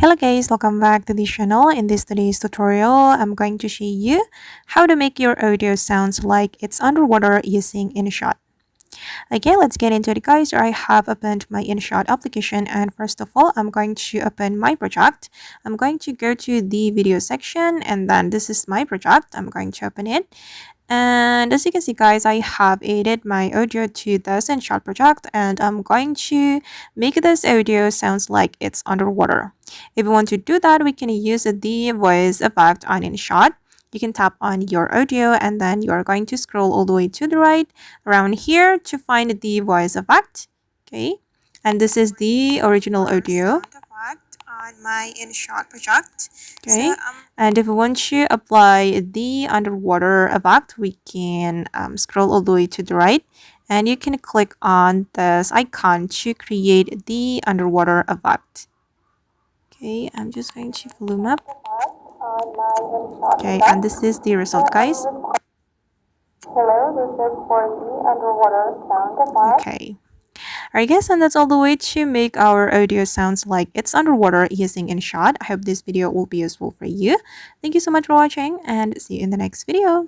Hello guys, welcome back to the channel. In today's tutorial, I'm going to show you how to make your audio sounds like it's underwater using InShot. Okay, let's get into it guys. I have opened my InShot application, and first of all, I'm going to open my project. I'm going to go to the video section, and then this is my project. I'm going to open it. And as you can see guys, I have added my audio to this InShot project, and I'm going to make this audio sounds like it's underwater. If you want to do that, we can use the voice effect on InShot. You can tap on your audio, and then you are going to scroll all the way to the right around here to find the voice effect. Okay, and this is the original audio on my InShot project. Okay, and if we want to apply the underwater effect, we can scroll all the way to the right, and you can click on this icon to create the underwater effect. Okay, I'm just going to volume up. Okay, and this is the result, guys. Hello, this is for the underwater sound effect. Okay. Alright guys, and that's all the way to make our audio sounds like it's underwater using InShot. I hope this video will be useful for you. Thank you so much for watching, and see you in the next video.